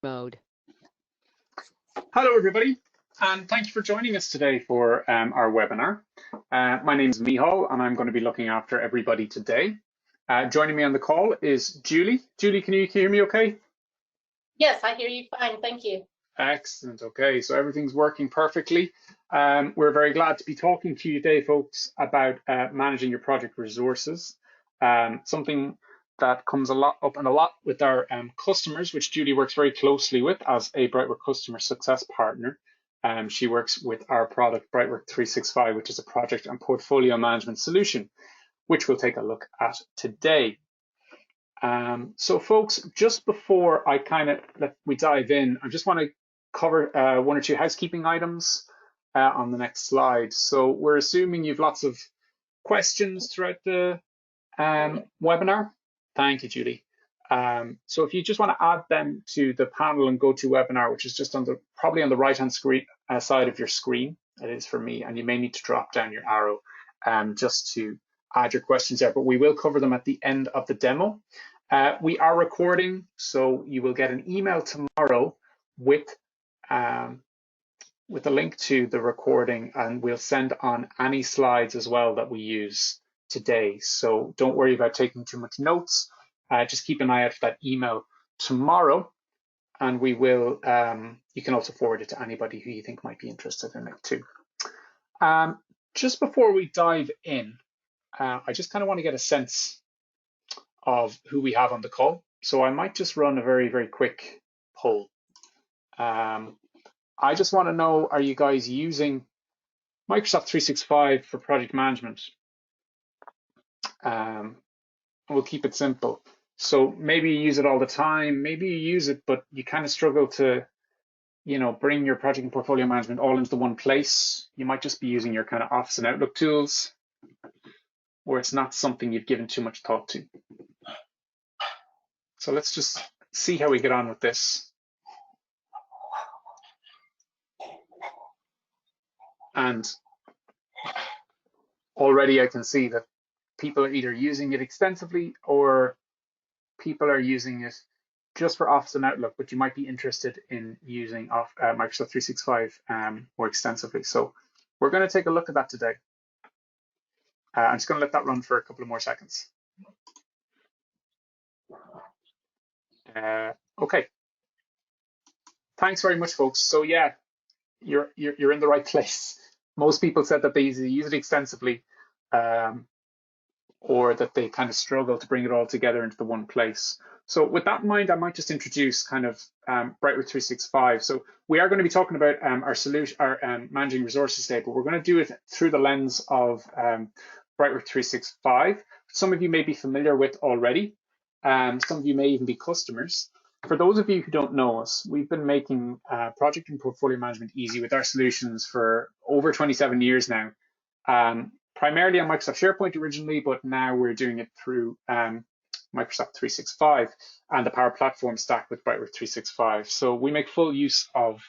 mode. Hello, everybody, and thank you for joining us today for our webinar. My name is Mihal, and I'm going to be looking after everybody today. Joining me on the call is Julie. Julie, can you hear me okay? Yes, I hear you fine. Thank you. Excellent. Okay, so everything's working perfectly. We're very glad to be talking to you today, folks, about managing your project resources. Something that comes up a lot with our customers, which Julie works very closely with as a BrightWork customer success partner. She works with our product BrightWork 365, which is a project and portfolio management solution, which we'll take a look at today. So folks, just before we dive in, I just want to cover one or two housekeeping items on the next slide. So we're assuming you've lots of questions throughout the webinar. Thank you, Julie. So if you just want to add them to the panel and go to webinar, which is just probably on the right-hand screen side of your screen, it is for me, and you may need to drop down your arrow just to add your questions there, but we will cover them at the end of the demo. We are recording, so you will get an email tomorrow with a link to the recording, and we'll send on any slides as well that we use today. So don't worry about taking too much notes. Just keep an eye out for that email tomorrow, and we will. You can also forward it to anybody who you think might be interested in it too. Just before we dive in, I just kind of want to get a sense of who we have on the call. So I might just run a very, very quick poll. I just want to know, are you guys using Microsoft 365 for project management? We'll keep it simple. So maybe you use it all the time, maybe you use it, but you kind of struggle to, bring your project and portfolio management all into the one place. You might just be using your kind of Office and Outlook tools, or it's not something you've given too much thought to. So let's just see how we get on with this. And already I can see that people are either using it extensively or people are using it just for Office and Outlook, but you might be interested in using Microsoft 365 more extensively. So we're going to take a look at that today. I'm just going to let that run for a couple of more seconds. Okay. Thanks very much, folks. So yeah, you're in the right place. Most people said that they use it extensively, or that they kind of struggle to bring it all together into the one place. So with that in mind, I might just introduce kind of BrightWork 365. So we are going to be talking about our solution, our managing resources today, but we're going to do it through the lens of BrightWork 365. Some of you may be familiar with already. Some of you may even be customers. For those of you who don't know us, we've been making project and portfolio management easy with our solutions for over 27 years now. Primarily on Microsoft SharePoint originally, but now we're doing it through Microsoft 365 and the Power Platform stack with BrightWork 365. So we make full use of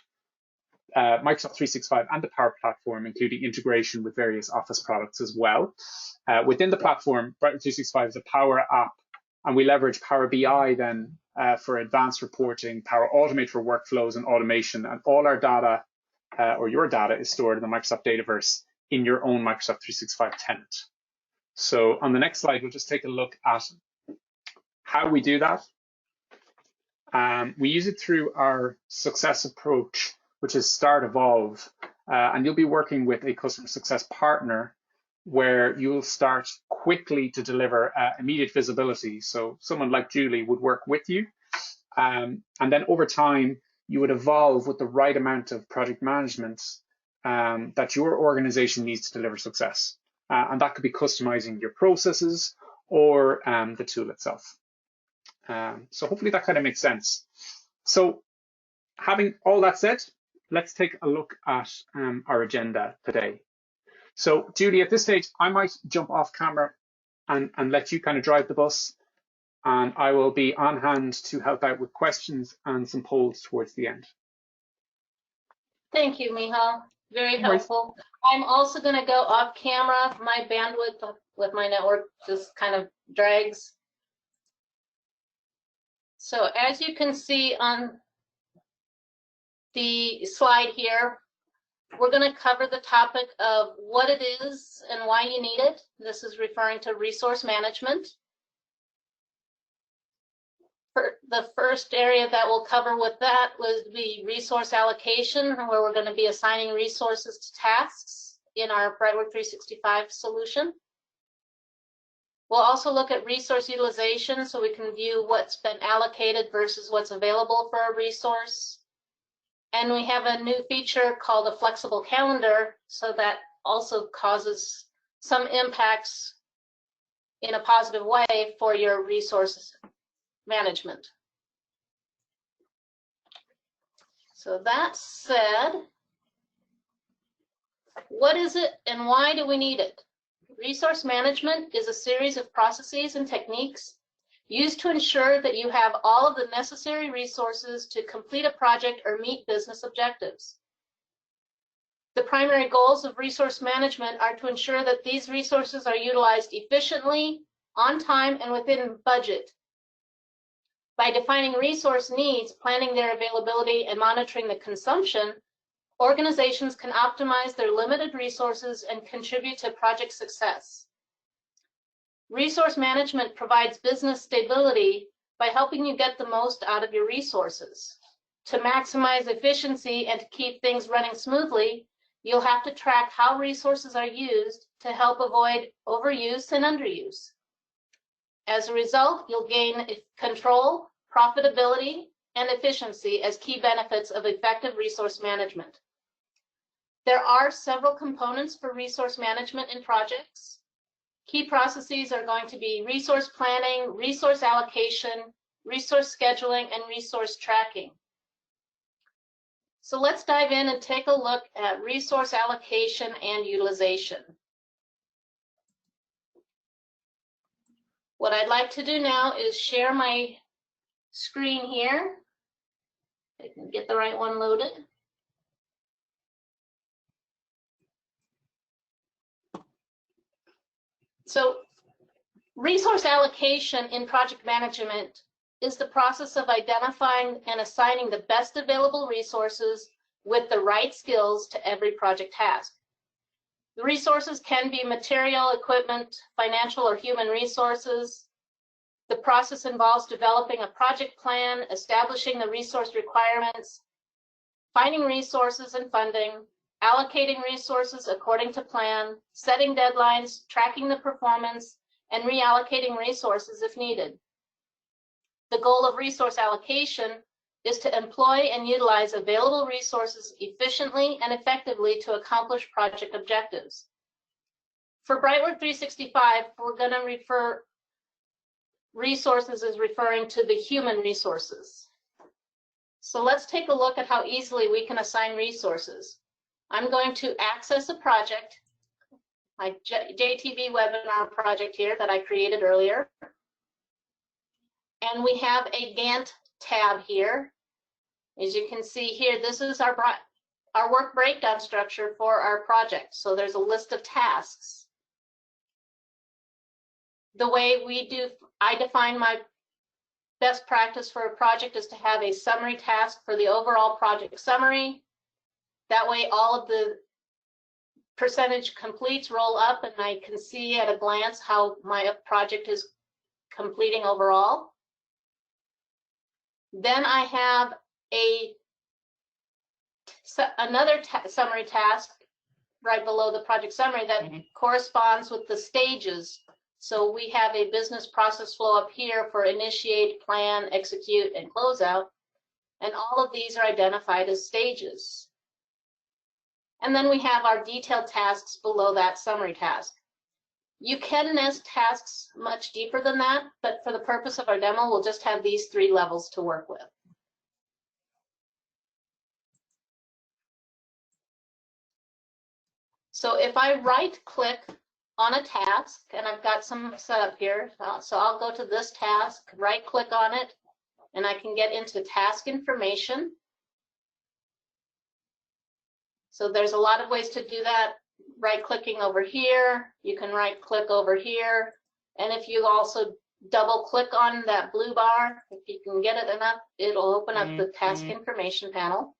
Microsoft 365 and the Power Platform, including integration with various Office products as well. Within the platform, BrightWork 365 is a Power App, and we leverage Power BI then for advanced reporting, Power Automate for workflows and automation, and all our data or your data is stored in the Microsoft Dataverse in your own Microsoft 365 tenant. So on the next slide, we'll just take a look at how we do that. We use it through our success approach, which is Start Evolve, and you'll be working with a customer success partner where you'll start quickly to deliver immediate visibility. So someone like Julie would work with you, and then over time, you would evolve with the right amount of project management that your organization needs to deliver success. And that could be customizing your processes or the tool itself. So hopefully that kind of makes sense. So having all that said, let's take a look at our agenda today. So Julie, at this stage, I might jump off camera and let you kind of drive the bus, and I will be on hand to help out with questions and some polls towards the end. Thank you, Mihal. Very helpful. I'm also going to go off camera. My bandwidth with my network just kind of drags. So as you can see on the slide here, we're going to cover the topic of what it is and why you need it. This is referring to resource management. For the first area that we'll cover with that would be resource allocation, where we're going to be assigning resources to tasks in our BrightWork 365 solution. We'll also look at resource utilization, so we can view what's been allocated versus what's available for a resource. And we have a new feature called a flexible calendar, so that also causes some impacts in a positive way for your resource management. So that said, what is it and why do we need it? Resource management is a series of processes and techniques used to ensure that you have all of the necessary resources to complete a project or meet business objectives. The primary goals of resource management are to ensure that these resources are utilized efficiently, on time, and within budget. By defining resource needs, planning their availability, and monitoring the consumption, organizations can optimize their limited resources and contribute to project success. Resource management provides business stability by helping you get the most out of your resources. To maximize efficiency and to keep things running smoothly, you'll have to track how resources are used to help avoid overuse and underuse. As a result, you'll gain control, profitability, and efficiency as key benefits of effective resource management. There are several components for resource management in projects. Key processes are going to be resource planning, resource allocation, resource scheduling, and resource tracking. So let's dive in and take a look at resource allocation and utilization. What I'd like to do now is share my screen here. I can get the right one loaded. So resource allocation in project management is the process of identifying and assigning the best available resources with the right skills to every project task. The resources can be material, equipment, financial, or human resources. The process involves developing a project plan, establishing the resource requirements, finding resources and funding, allocating resources according to plan, setting deadlines, tracking the performance, and reallocating resources if needed. The goal of resource allocation is to employ and utilize available resources efficiently and effectively to accomplish project objectives. For BrightWork 365, we're going to refer resources as referring to the human resources. So let's take a look at how easily we can assign resources. I'm going to access a project, my JTV webinar project here that I created earlier. And we have a Gantt tab here. As you can see here, this is our work breakdown structure for our project. So there's a list of tasks. The way I define my best practice for a project is to have a summary task for the overall project summary. That way all of the percentage completes roll up and I can see at a glance how my project is completing overall. Then I have another summary task right below the project summary that corresponds with the stages. So we have a business process flow up here for initiate, plan, execute, and closeout. And all of these are identified as stages. And then we have our detailed tasks below that summary task. You can nest tasks much deeper than that, but for the purpose of our demo, we'll just have these three levels to work with. So if I right-click on a task, and I've got some set up here, so I'll go to this task, right-click on it, and I can get into task information. So there's a lot of ways to do that. Right-clicking over here, you can right-click over here, and if you also double-click on that blue bar, if you can get it enough, it'll open up the task information panel.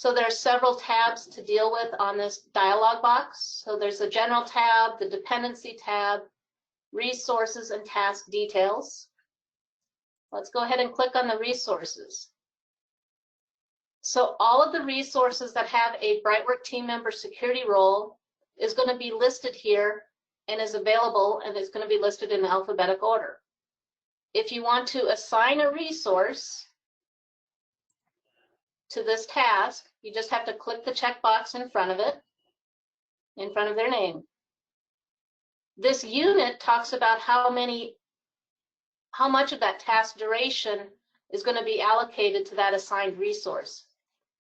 So there are several tabs to deal with on this dialog box. So there's the general tab, the dependency tab, resources and task details. Let's go ahead and click on the resources. So all of the resources that have a BrightWork team member security role is going to be listed here and is available, and it's going to be listed in alphabetic order. If you want to assign a resource to this task, you just have to click the checkbox in front of it, in front of their name. This unit talks about how much of that task duration is going to be allocated to that assigned resource.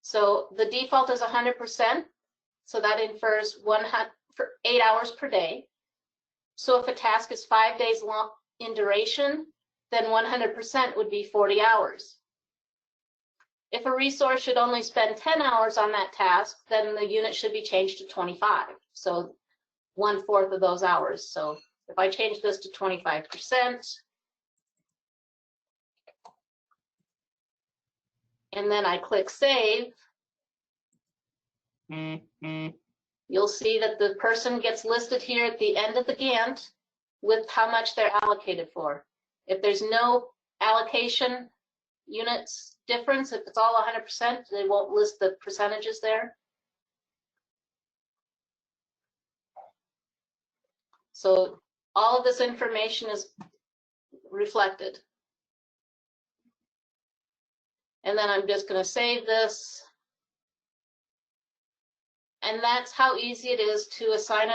So the default is 100%, so that infers 8 hours per day. So if a task is 5 days long in duration, then 100% would be 40 hours. If a resource should only spend 10 hours on that task, then the unit should be changed to 25. So 1/4 of those hours. So if I change this to 25%, and then I click save, you'll see that the person gets listed here at the end of the Gantt with how much they're allocated for. If there's no allocation units difference, if it's all 100%, they won't list the percentages there. So all of this information is reflected. And then I'm just going to save this. And that's how easy it is to assign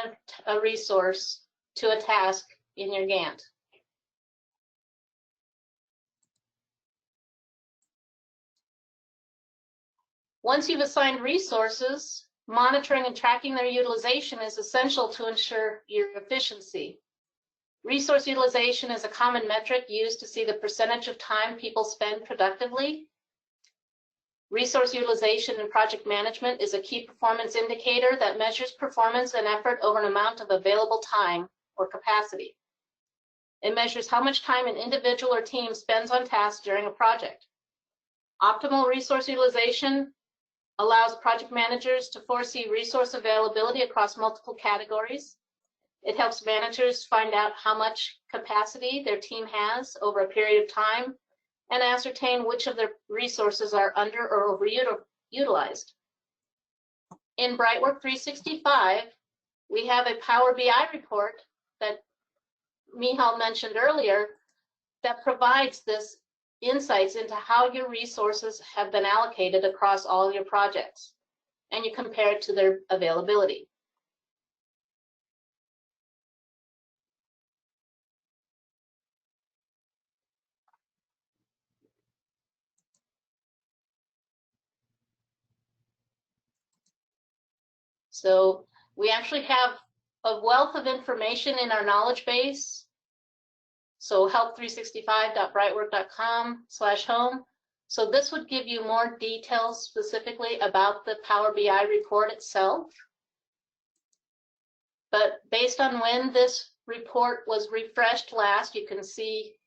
a resource to a task in your Gantt. Once you've assigned resources, monitoring and tracking their utilization is essential to ensure your efficiency. Resource utilization is a common metric used to see the percentage of time people spend productively. Resource utilization in project management is a key performance indicator that measures performance and effort over an amount of available time or capacity. It measures how much time an individual or team spends on tasks during a project. Optimal resource utilization allows project managers to foresee resource availability across multiple categories. It helps managers find out how much capacity their team has over a period of time and ascertain which of their resources are under or overutilized. In BrightWork 365, we have a Power BI report that Michal mentioned earlier that provides this insights into how your resources have been allocated across all your projects, and you compare it to their availability. So we actually have a wealth of information in our knowledge base. So help365.brightwork.com/home. So this would give you more details specifically about the Power BI report itself. But based on when this report was refreshed last, you can see,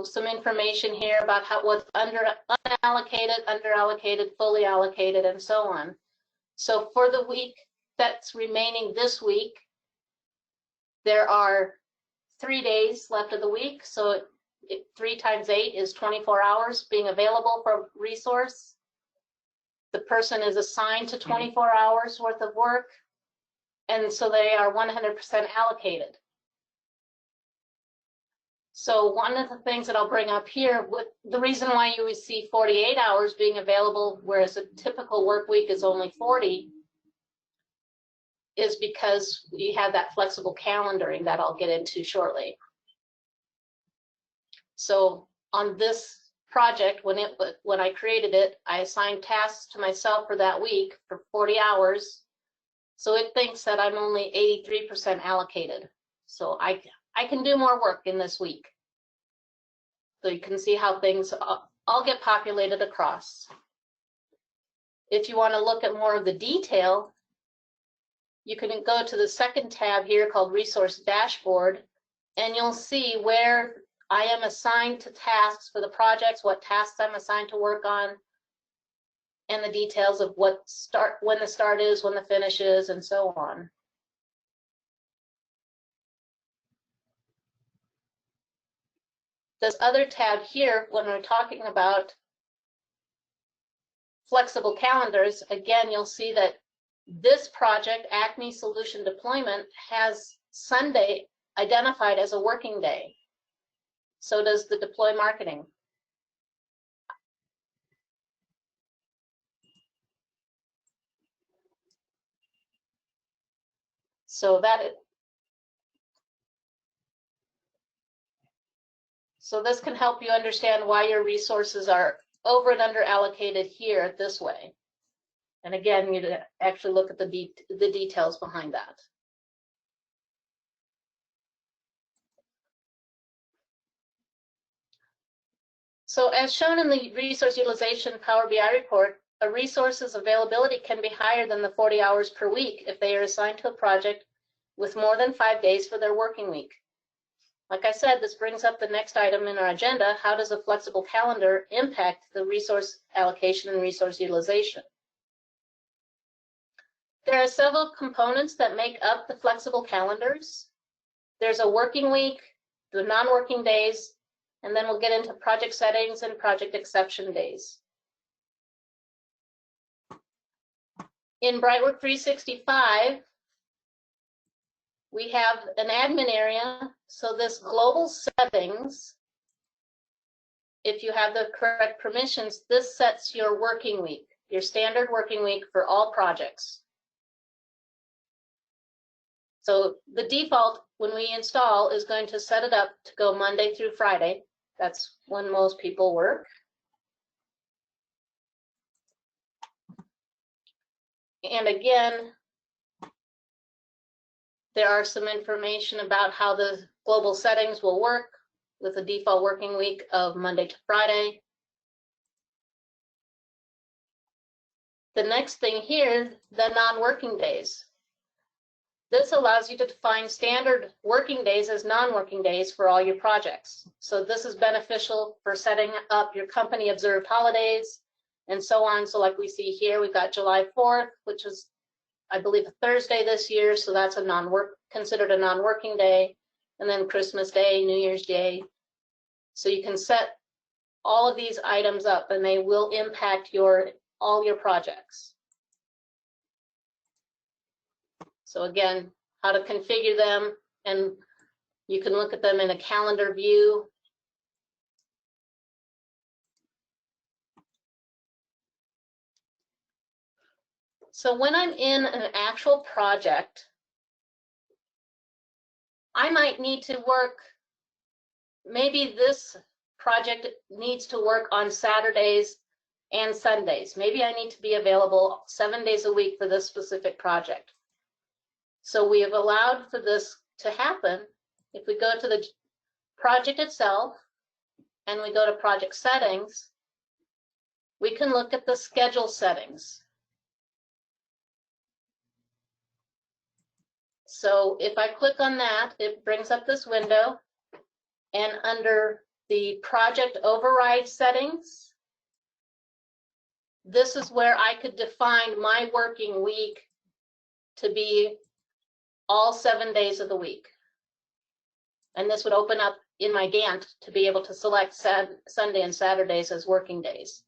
some information here about what's unallocated, underallocated, fully allocated, and so on. So for the week that's remaining this week, there are 3 days left of the week. So 3 times 8 is 24 hours being available for resource. The person is assigned to 24 hours worth of work, and so they are 100% allocated. So one of the things that I'll bring up here, the reason why you would see 48 hours being available, whereas a typical work week is only 40, is because we have that flexible calendaring that I'll get into shortly. So on this project, when I created it, I assigned tasks to myself for that week for 40 hours. So it thinks that I'm only 83% allocated. So I can do more work in this week. So you can see how things all get populated across. If you want to look at more of the detail, you can go to the second tab here called Resource Dashboard, and you'll see where I am assigned to tasks for the projects, what tasks I'm assigned to work on, and the details of when the start is, when the finish is, and so on. This other tab here, when we're talking about flexible calendars, again, you'll see that this project, Acme Solution Deployment, has Sunday identified as a working day. So does the deploy marketing. So this can help you understand why your resources are over and under allocated here this way. And again, you actually look at the details behind that. So as shown in the resource utilization Power BI report, a resource's availability can be higher than the 40 hours per week if they are assigned to a project with more than 5 days for their working week. Like I said, this brings up the next item in our agenda. How does a flexible calendar impact the resource allocation and resource utilization? There are several components that make up the flexible calendars. There's a working week, the non-working days, and then we'll get into project settings and project exception days. In BrightWork 365, we have an admin area. So this global settings, if you have the correct permissions, this sets your working week, your standard working week for all projects. So the default when we install is going to set it up to go Monday through Friday. That's when most people work. And again, there are some information about how the global settings will work with a default working week of Monday to Friday. The next thing here, the non-working days. This allows you to define standard working days as non-working days for all your projects. So this is beneficial for setting up your company observed holidays and so on. So like we see here, we've got July 4th, which is, I believe, a Thursday this year. So that's considered a non-working day. And then Christmas Day, New Year's Day. So you can set all of these items up and they will impact all your projects. So again, how to configure them, and you can look at them in a calendar view. So when I'm in an actual project, I might need to work, maybe this project needs to work on Saturdays and Sundays. Maybe I need to be available 7 days a week for this specific project. So we have allowed for this to happen. If we go to the project itself and we go to project settings, we can look at the schedule settings. So if I click on that, it brings up this window, and under the project override settings, this is where I could define my working week to be all 7 days of the week. And this would open up in my Gantt to be able to select Sunday and Saturdays as working days.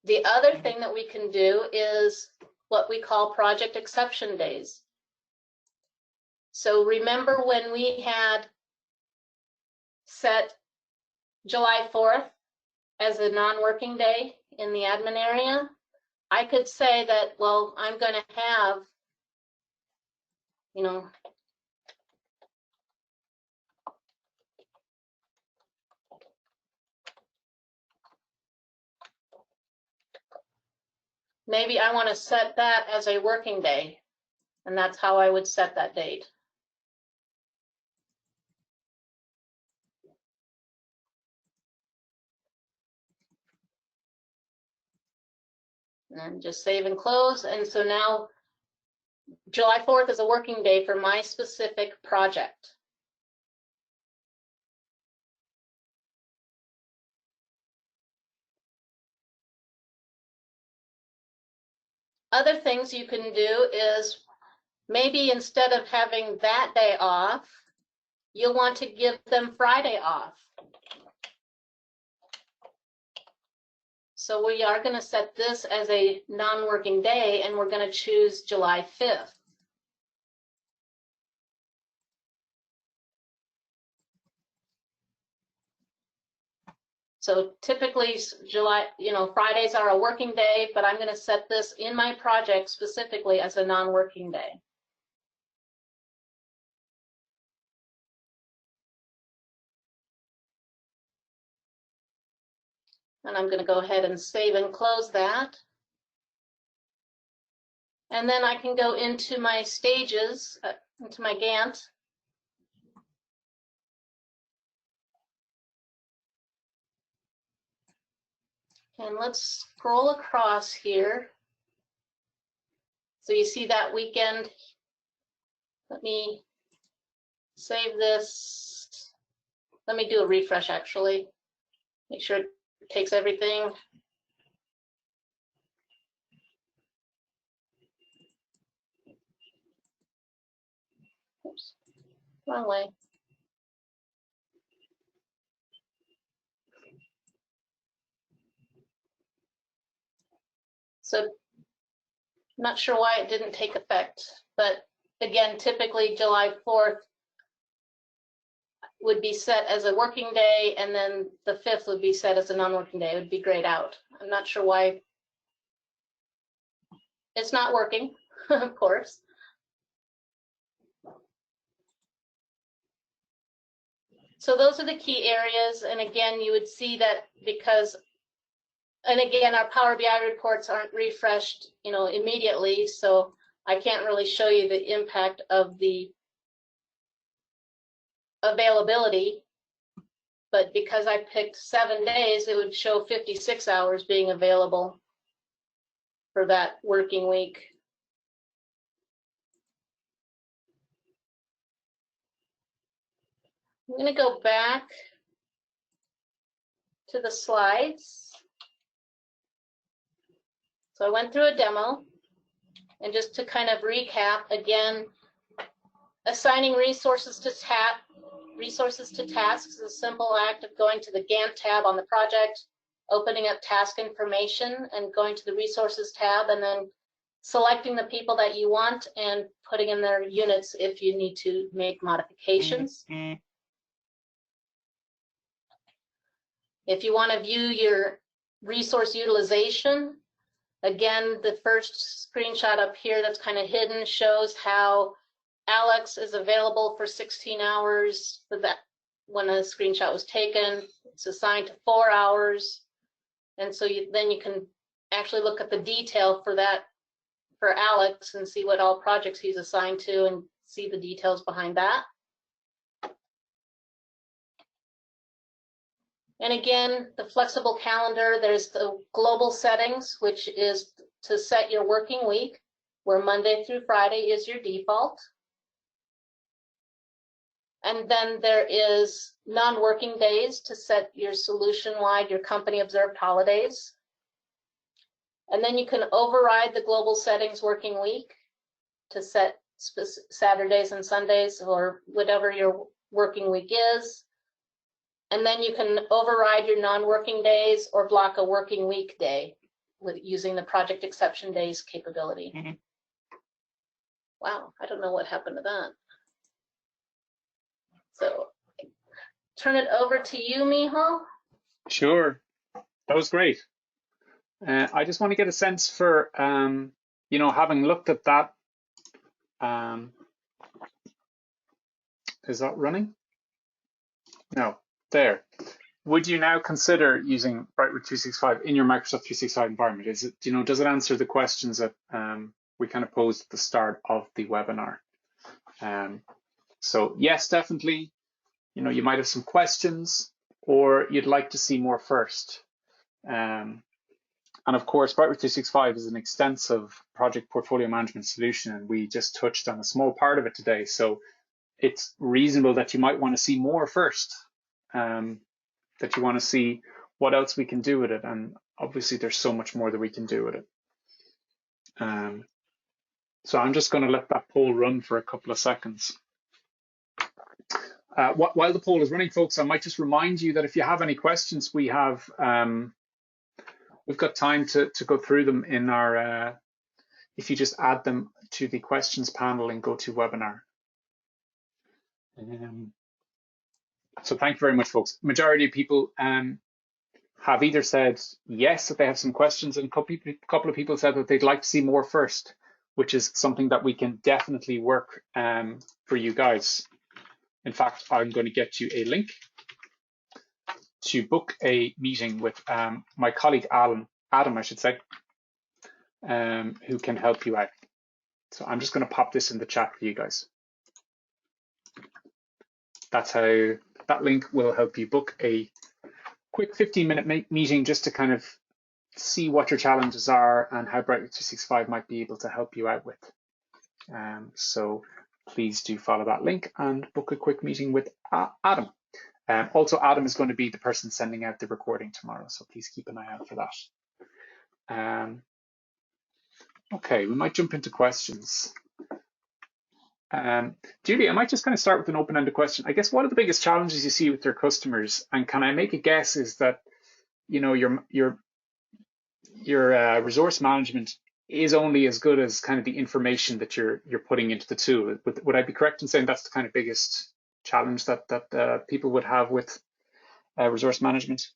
The other thing that we can do is what we call project exception days. So remember when we had set July 4th as a non-working day in the admin area? I could say that, well, I'm going to have, maybe I want to set that as a working day, and that's how I would set that date. And just save and close. And so now July 4th is a working day for my specific project. Other things you can do is maybe instead of having that day off, you'll want to give them Friday off. So we are going to set this as a non-working day, and we're going to choose July 5th. So typically Fridays are a working day, but I'm going to set this in my project specifically as a non-working day. And I'm going to go ahead and save and close that. And then I can go into my stages, into my Gantt. And let's scroll across here. So you see that weekend. Let me save this. Let me do a refresh actually. Make sure it takes everything. Oops, wrong way. So I'm not sure why it didn't take effect, but again, typically July 4th would be set as a working day, and then the 5th would be set as a non-working day. It would be grayed out. I'm not sure why it's not working, of course. So those are the key areas, and again, you would see that because, and again, our Power BI reports aren't refreshed, immediately, so I can't really show you the impact of the availability, but because I picked 7 days, it would show 56 hours being available for that working week. I'm going to go back to the slides. So I went through a demo, and just to kind of recap, again, assigning resources to tasks is a simple act of going to the Gantt tab on the project, opening up task information and going to the resources tab, and then selecting the people that you want and putting in their units if you need to make modifications. If you want to view your resource utilization, again, the first screenshot up here that's kind of hidden shows how Alex is available for 16 hours for that when a screenshot was taken. It's assigned to 4 hours. And so then you can actually look at the detail for that for Alex and see what all projects he's assigned to and see the details behind that. And again, the flexible calendar, there's the global settings, which is to set your working week, where Monday through Friday is your default. And then there is non-working days to set your solution-wide, your company observed holidays. And then you can override the global settings working week to set Saturdays and Sundays or whatever your working week is. And then you can override your non-working days or block a working week day with using the project exception days capability. Mm-hmm. Wow, I don't know what happened to that. So turn it over to you, Miho. Sure, that was great. I just want to get a sense for, having looked at that, is that running? No, there. Would you now consider using BrightWork 365 in your Microsoft 365 environment? Is it, does it answer the questions that we kind of posed at the start of the webinar? So yes, definitely. You might have some questions, or you'd like to see more first. And of course, BrightWork 365 is an extensive project portfolio management solution, and we just touched on a small part of it today. So it's reasonable that you might want to see more first, that you want to see what else we can do with it. And obviously, there's so much more that we can do with it. So I'm just going to let that poll run for a couple of seconds. While the poll is running, folks, I might just remind you that if you have any questions, we've got time to go through them in our, if you just add them to the questions panel in GoToWebinar. So thank you very much, folks. Majority of people have either said yes, that they have some questions, and a couple of people said that they'd like to see more first, which is something that we can definitely work for you guys. In fact, I'm going to get you a link to book a meeting with my colleague Adam, I should say, who can help you out. So I'm just going to pop this in the chat for you guys. That's how that link will help you book a quick 15-minute meeting just to kind of see what your challenges are and how BrightWork 365 might be able to help you out with. So please do follow that link and book a quick meeting with Adam. Also, Adam is going to be the person sending out the recording tomorrow, so please keep an eye out for that. Okay, we might jump into questions. Julie, I might just kind of start with an open-ended question. I guess what are the biggest challenges you see with your customers? And can I make a guess is that, you know, your resource management is only as good as kind of the information that you're putting into the tool. Would I be correct in saying that's the kind of biggest challenge that people would have with resource management?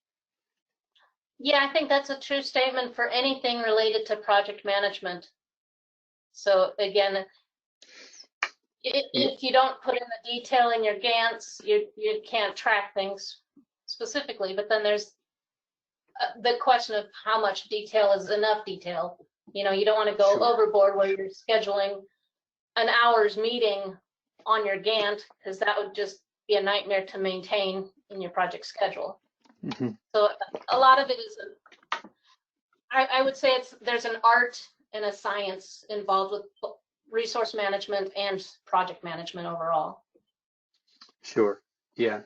Yeah, I think that's a true statement for anything related to project management. So again, if you don't put in the detail in your Gants, you can't track things specifically. But then there's the question of how much detail is enough detail. You know, you don't want to go overboard where you're scheduling an hour's meeting on your Gantt, because that would just be a nightmare to maintain in your project schedule. Mm-hmm. So a lot of it is, I would say there's an art and a science involved with resource management and project management overall. Sure, yeah.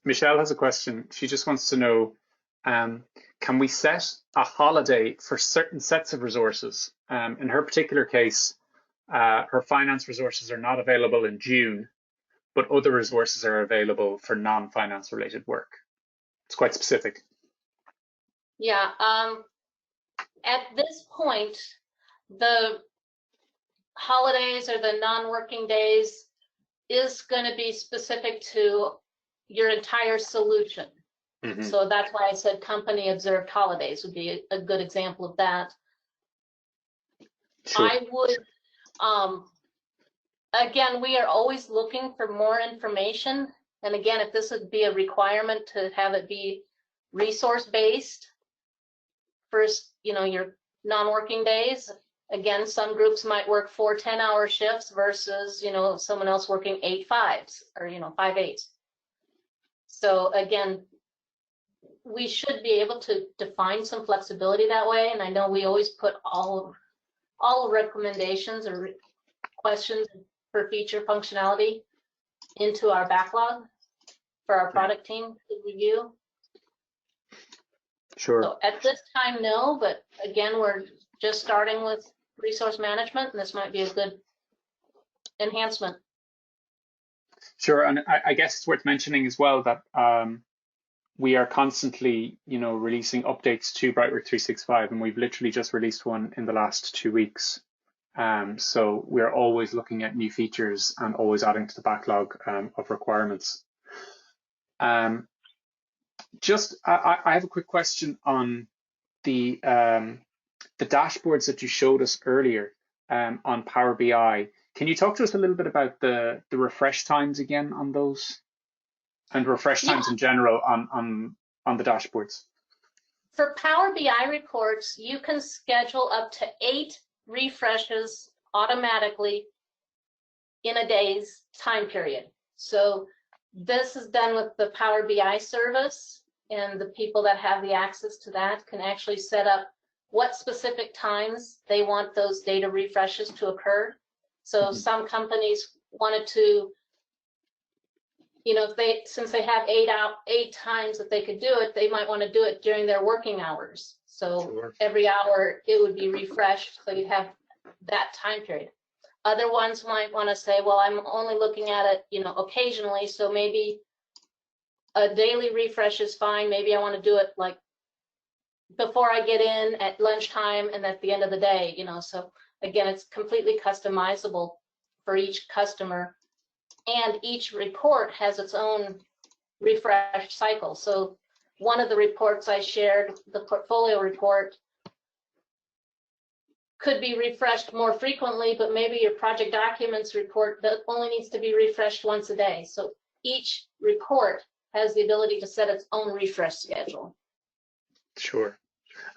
Michelle has a question. She just wants to know, can we set a holiday for certain sets of resources? In her particular case, her finance resources are not available in June, but other resources are available for non-finance related work. It's quite specific. Yeah, at this point, the holidays or the non-working days is going to be specific to your entire solution. Mm-hmm. So that's why I said company observed holidays would be a good example of that. Sure. I would, again, we are always looking for more information. And again, if this would be a requirement to have it be resource-based, first, you know, your non-working days, again, some groups might work 4 10-hour shifts versus, you know, someone else working 8 5s or, you know, 5 8s. So again, we should be able to define some flexibility that way. And I know we always put all recommendations or questions for feature functionality into our backlog for our product team to review. Sure. So at this time, no, but again, we're just starting with resource management, and this might be a good enhancement. Sure, and I guess it's worth mentioning as well that we are constantly, you know, releasing updates to BrightWork 365, and we've literally just released one in the last 2 weeks. So we're always looking at new features and always adding to the backlog of requirements. I have a quick question on the dashboards that you showed us earlier on Power BI. Can you talk to us a little bit about the refresh times again on those, and refresh times in general on the dashboards? For Power BI reports, you can schedule up to 8 refreshes automatically in a day's time period. So this is done with the Power BI service. and the people that have the access to that can actually set up what specific times they want those data refreshes to occur. So some companies wanted to, you know, since they have 8 times that they could do it, they might want to do it during their working hours. So Sure. every hour it would be refreshed, so you have that time period. Other ones might want to say, well, I'm only looking at it, you know, occasionally, so maybe a daily refresh is fine. Maybe I want to do it like before I get in, at lunchtime, and at the end of the day, you know. So again, it's completely customizable for each customer, and each report has its own refresh cycle. So one of the reports I shared, the portfolio report, could be refreshed more frequently, but maybe your project documents report that only needs to be refreshed once a day. So each report has the ability to set its own refresh schedule. Sure.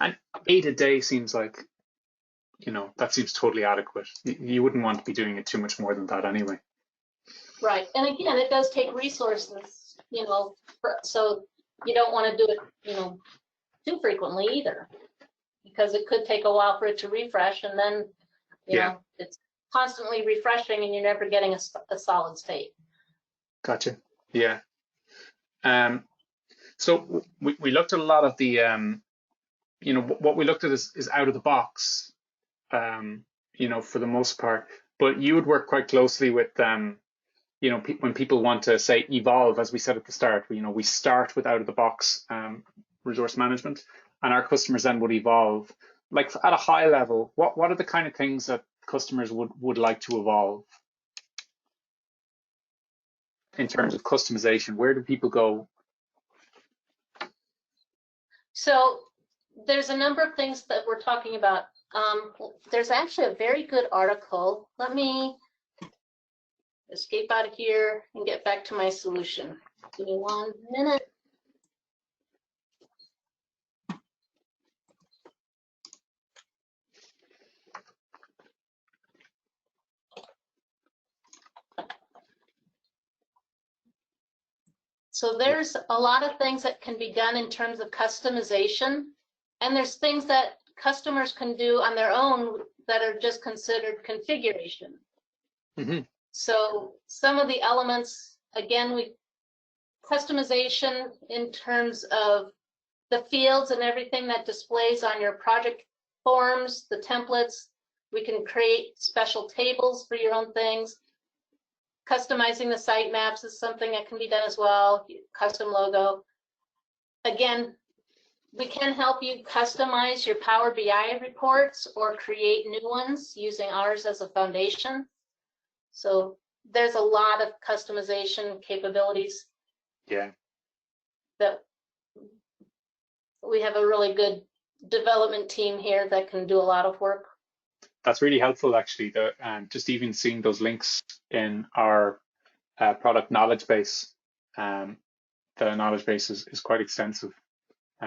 And 8 a day seems like, you know, that seems totally adequate. You wouldn't want to be doing it too much more than that anyway. Right. And again, it does take resources, you know, so you don't want to do it, you know, too frequently either, because it could take a while for it to refresh, and then, you know, it's constantly refreshing and you're never getting a solid state. Gotcha. Yeah. So we looked at a lot of the, you know, what we looked at is out of the box, you know, for the most part. But you would work quite closely with, you know, when people want to say evolve, as we said at the start, you know, we start with out of the box resource management, and our customers then would evolve. Like at a high level, what are the kind of things that customers would like to evolve in terms of customization? Where do people go? So there's a number of things that we're talking about. There's actually a very good article. Let me escape out of here and get back to my solution. Give me 1 minute. So there's a lot of things that can be done in terms of customization, and there's things that customers can do on their own that are just considered configuration. Mm-hmm. So some of the elements, again, customization in terms of the fields and everything that displays on your project forms, the templates. We can create special tables for your own things. Customizing the site maps is something that can be done as well, custom logo. Again, we can help you customize your Power BI reports or create new ones using ours as a foundation. So there's a lot of customization capabilities. Yeah. That we have a really good development team here that can do a lot of work. That's really helpful, actually. Just even seeing those links in our product knowledge base, the knowledge base is quite extensive.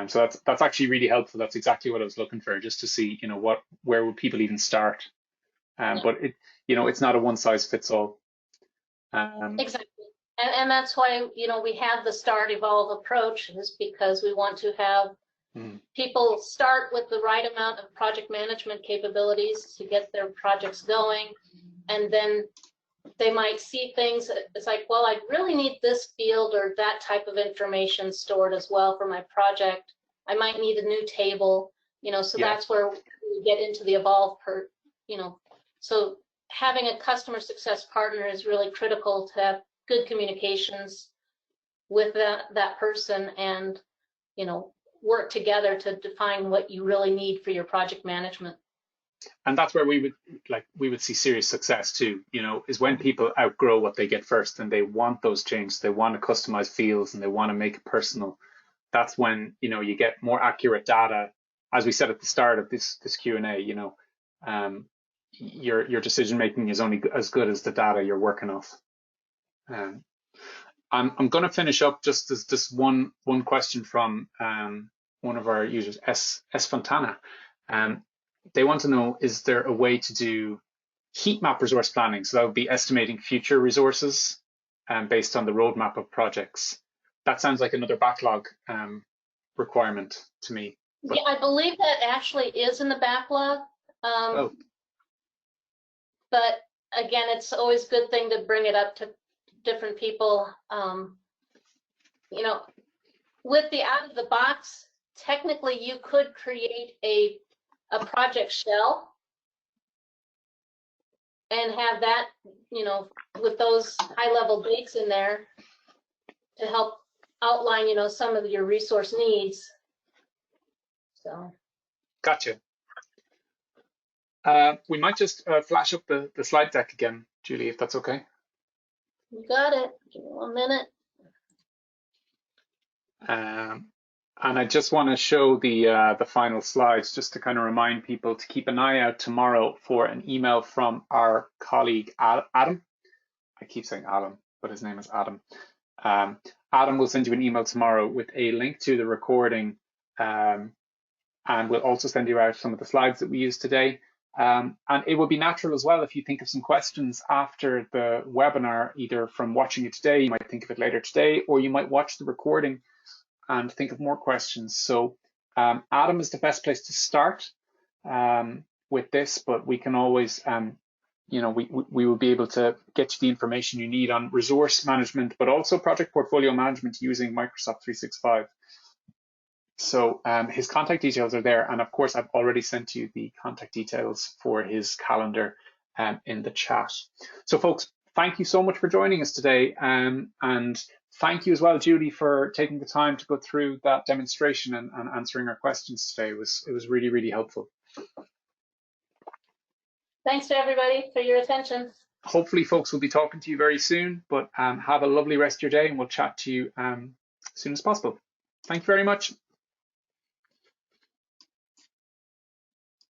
So that's actually really helpful. That's exactly what I was looking for, just to see, you know, where would people even start. But you know, it's not a one size fits all. Exactly. And that's why, you know, we have the start evolve approach, is because we want to have people start with the right amount of project management capabilities to get their projects going, and then they might see things. It's like, well, I really need this field or that type of information stored as well for my project. I might need a new table, you know. So that's where we get into the evolve you know. So having a customer success partner is really critical to have good communications with that person, and, you know, work together to define what you really need for your project management. And that's where we would see serious success too, you know, is when people outgrow what they get first and they want those changes, they want to customize fields and they want to make it personal. That's when, you know, you get more accurate data. As we said at the start of this Q&A, you know, your decision making is only as good as the data you're working off. I'm going to finish up just as this one question from one of our users, S Fontana. They want to know, is there a way to do heat map resource planning? So that would be estimating future resources based on the roadmap of projects. That sounds like another backlog requirement to me. But, yeah, I believe that actually is in the backlog. oh, But again, it's always a good thing to bring it up to different people. You know, with the out of the box, technically you could create a project shell and have that, you know, with those high level dates in there to help outline, you know, some of your resource needs. So. gotcha. We might just flash up the slide deck again, Julie, if that's okay. You got it. Give me 1 minute. And I just want to show the final slides just to kind of remind people to keep an eye out tomorrow for an email from our colleague Adam. I keep saying Alan, but his name is Adam. Adam will send you an email tomorrow with a link to the recording, and we'll also send you out some of the slides that we used today. And it would be natural as well if you think of some questions after the webinar, either from watching it today, you might think of it later today, or you might watch the recording and think of more questions. So Adam is the best place to start with this, but we can always, you know, we will be able to get you the information you need on resource management, but also project portfolio management using Microsoft 365. So his contact details are there. And of course, I've already sent you the contact details for his calendar in the chat. So folks, thank you so much for joining us today. And thank you as well, Julie, for taking the time to go through that demonstration and answering our questions today. It was really, really helpful. Thanks to everybody for your attention. Hopefully folks will be talking to you very soon, but have a lovely rest of your day and we'll chat to you as soon as possible. Thank you very much.